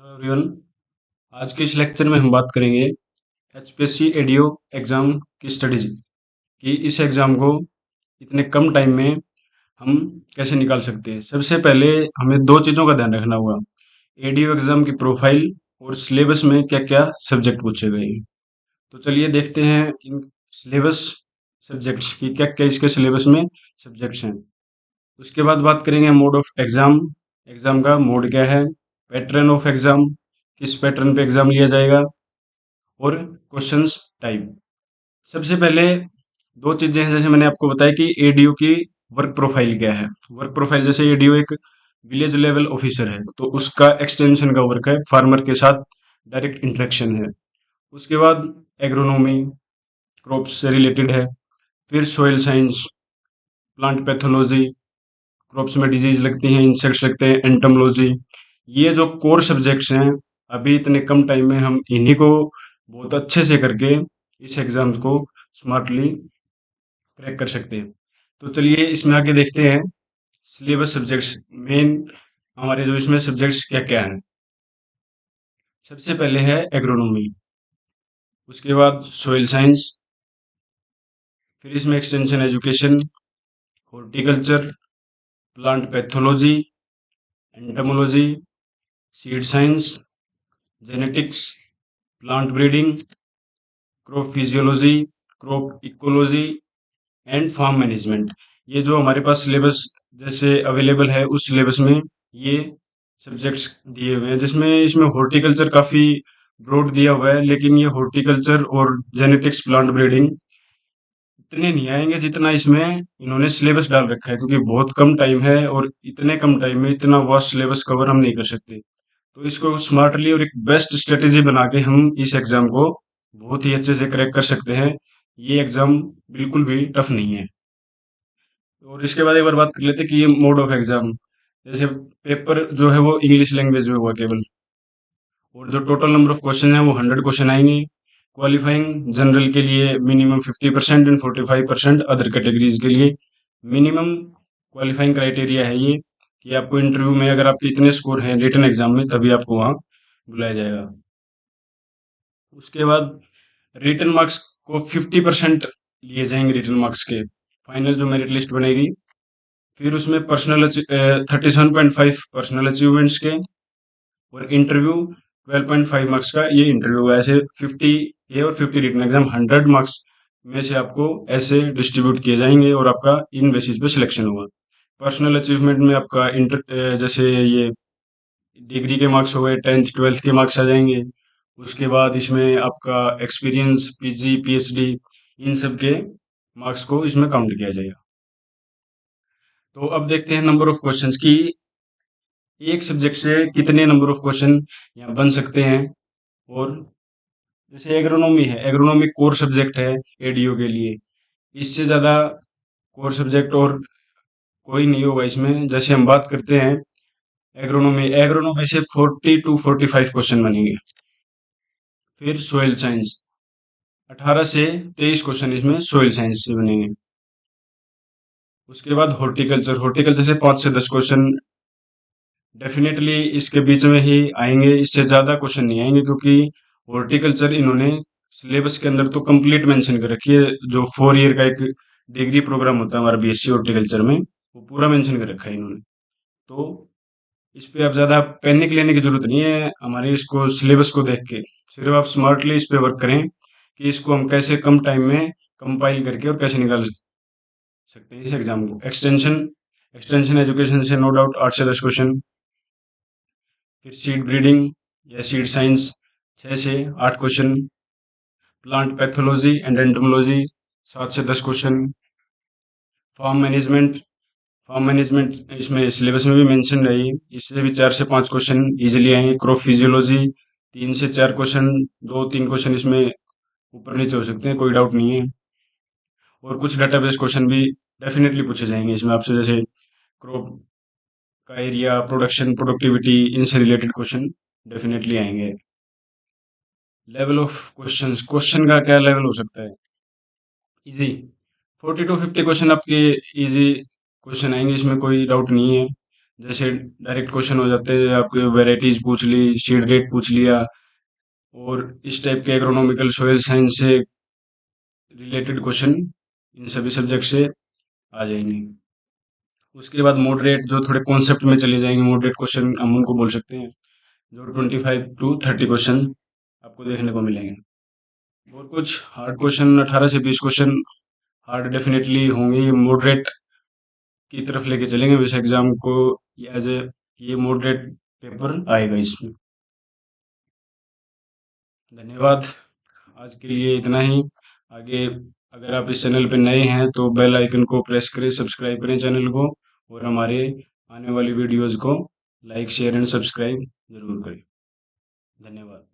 Hello everyone. आज के इस लेक्चर में हम बात करेंगे एचपीएससी एडीओ एग्ज़ाम की स्टडीज कि इस एग्ज़ाम को इतने कम टाइम में हम कैसे निकाल सकते हैं। सबसे पहले हमें दो चीज़ों का ध्यान रखना होगा। एडीओ एग्ज़ाम की प्रोफाइल और सिलेबस में क्या क्या सब्जेक्ट पूछे गए हैं। तो चलिए देखते हैं इन सिलेबस सब्जेक्ट्स की क्या क्या इसके सिलेबस में सब्जेक्ट्स हैं। उसके बाद बात करेंगे मोड ऑफ एग्ज़ाम। एग्ज़ाम का मोड क्या है, पैटर्न ऑफ एग्ज़ाम, किस पैटर्न पे एग्ज़ाम लिया जाएगा, और क्वेश्चंस टाइप। सबसे पहले दो चीज़ें हैं, जैसे मैंने आपको बताया कि एडीओ की वर्क प्रोफाइल क्या है। वर्क प्रोफाइल जैसे एडीओ एक विलेज लेवल ऑफिसर है तो उसका एक्सटेंशन का वर्क है, फार्मर के साथ डायरेक्ट इंटरेक्शन है। उसके बाद एग्रोनॉमी क्रॉप्स से रिलेटेड है। फिर soil science, plant pathology, crops में डिजीज लगती हैं, इंसेक्ट्स लगते हैं, एंटोमोलॉजी। ये जो कोर सब्जेक्ट्स हैं, अभी इतने कम टाइम में हम इन्हीं को बहुत अच्छे से करके इस एग्जाम्स को स्मार्टली क्रैक कर सकते हैं। तो चलिए इसमें आगे देखते हैं सिलेबस सब्जेक्ट्स मेन हमारे जो इसमें सब्जेक्ट्स क्या क्या हैं। सबसे पहले है एग्रोनॉमी, उसके बाद सोइल साइंस, फिर इसमें extension education, horticulture, plant pathology, entomology, seed science, genetics, plant breeding, crop physiology, crop ecology and farm management. ये जो हमारे पास सिलेबस जैसे अवेलेबल है उस सिलेबस में ये सब्जेक्ट्स दिए हुए हैं, जिसमें इसमें हॉर्टिकल्चर काफ़ी ब्रॉड दिया हुआ है, लेकिन ये हॉर्टिकल्चर और जेनेटिक्स प्लांट ब्रीडिंग इतने नहीं आएंगे जितना इसमें इन्होंने सिलेबस डाल रखा है, क्योंकि बहुत कम टाइम है और इतने कम टाइम में इतना वास्ट सिलेबस कवर हम नहीं कर सकते। तो इसको स्मार्टली और एक बेस्ट स्ट्रेटेजी बना के हम इस एग्ज़ाम को बहुत ही अच्छे से क्रैक कर सकते हैं। ये एग्ज़ाम बिल्कुल भी टफ नहीं है। और इसके बाद एक बार बात कर लेते हैं कि ये मोड ऑफ एग्ज़ाम, जैसे पेपर जो है वो इंग्लिश लैंग्वेज में हुआ केवल, और जो टोटल नंबर ऑफ क्वेश्चन है वो 100 क्वेश्चन आएंगे। क्वालिफाइंग जनरल के लिए मिनिमम 50% एंड 45% अदर कैटेगरीज के लिए मिनिमम क्वालिफाइंग क्राइटेरिया है ये, कि आपको इंटरव्यू में अगर आपके इतने स्कोर हैं रिटन एग्जाम में तभी आपको वहाँ बुलाया जाएगा। उसके बाद रिटन मार्क्स को 50% लिए जाएंगे रिटन मार्क्स के, फाइनल जो मेरिट लिस्ट बनेगी। फिर उसमें 37.5 पर्सनल अचीवमेंट्स के, और इंटरव्यू 12.5 मार्क्स का ये इंटरव्यू होगा। ऐसे 50 ये और 50 रिटन एग्जाम 100 मार्क्स में से आपको ऐसे डिस्ट्रीब्यूट किए जाएंगे और आपका इन बेसिस पे सिलेक्शन होगा। पर्सनल अचीवमेंट में आपका जैसे ये डिग्री के मार्क्स हो गए, 10th 12th के मार्क्स आ जाएंगे। उसके बाद इसमें आपका एक्सपीरियंस, पीजी, पीएचडी, इन सब के मार्क्स को इसमें काउंट किया जाएगा। तो अब देखते हैं नंबर ऑफ क्वेश्चंस की एक सब्जेक्ट से कितने नंबर ऑफ क्वेश्चन यहाँ बन सकते हैं। और जैसे एग्रोनॉमी है, एग्रोनॉमी कोर सब्जेक्ट है एडीओ के लिए, इससे ज़्यादा कोर सब्जेक्ट और कोई नहीं होगा इसमें। जैसे हम बात करते हैं एग्रोनॉमी, एग्रोनॉमी से 40 to 45 क्वेश्चन बनेंगे। फिर सोइल साइंस 18 से 23 क्वेश्चन इसमें सोइल साइंस से बनेंगे। उसके बाद हॉर्टिकल्चर, हॉर्टिकल्चर से 5 से 10 क्वेश्चन डेफिनेटली इसके बीच में ही आएंगे, इससे ज़्यादा क्वेश्चन नहीं आएंगे, क्योंकि हॉर्टिकल्चर इन्होंने सिलेबस के अंदर तो कंप्लीट मेंशन कर रखी है। जो 4 ईयर का एक डिग्री प्रोग्राम होता है हमारा बीएससी हॉर्टिकल्चर में, वो पूरा मेंशन कर रखा है इन्होंने। तो इस पे आप ज़्यादा पैनिक लेने की जरूरत नहीं है हमारे इसको सिलेबस को देख के। सिर्फ आप स्मार्टली इस पे वर्क करें कि इसको हम कैसे कम टाइम में कंपाइल करके और कैसे निकाल सकते हैं इस एग्जाम को। एक्सटेंशन, एक्सटेंशन एजुकेशन से नो डाउट 8 से 10 क्वेश्चन। फिर सीड ब्रीडिंग या सीड साइंस 6 से 8 question. Plant pathology and entomology 7 से 10 question. Farm management, farm management इसमें सिलेबस में भी मेंशन है ये, इससे भी 4 से 5 क्वेश्चन इजीली आएंगे। क्रॉप फिजियोलॉजी 3 से 4 क्वेश्चन, 2-3 क्वेश्चन इसमें ऊपर नीचे हो सकते हैं, कोई डाउट नहीं है। और कुछ डाटाबेस क्वेश्चन भी डेफिनेटली पूछे जाएंगे इसमें आपसे, जैसे क्रॉप का एरिया, प्रोडक्शन, प्रोडक्टिविटी, इनसे रिलेटेड क्वेश्चन डेफिनेटली आएंगे। लेवल ऑफ क्वेश्चंस, क्वेश्चन का क्या लेवल हो सकता है? इजी, 40 to 50 क्वेश्चन आपके इजी क्वेश्चन आएंगे, इसमें कोई डाउट नहीं है। जैसे डायरेक्ट क्वेश्चन हो जाते हैं, आपके वेराइटीज पूछ ली, सीड रेट पूछ लिया, और इस टाइप के एग्रोनॉमिकल सॉइल साइंस से रिलेटेड क्वेश्चन इन सभी सब्जेक्ट से आ जाएंगे। उसके बाद मॉडरेट जो थोड़े कॉन्सेप्ट में चले जाएंगे, मॉडरेट क्वेश्चन हम उनको बोल सकते हैं, जो 25 to 30 क्वेश्चन आपको देखने को मिलेंगे। और कुछ हार्ड क्वेश्चन 18 से 20 क्वेश्चन हार्ड डेफिनेटली होंगे, ये मॉडरेट की तरफ लेके चलेंगे वैसे एग्जाम को, एज ए ये मॉडरेट पेपर आएगा इसमें। धन्यवाद, आज के लिए इतना ही। आगे अगर आप इस चैनल पे नए हैं तो बेल आइकन को प्रेस करें, सब्सक्राइब करें चैनल को, और हमारे आने वाली वीडियोज़ को लाइक शेयर एंड सब्सक्राइब ज़रूर करें। धन्यवाद।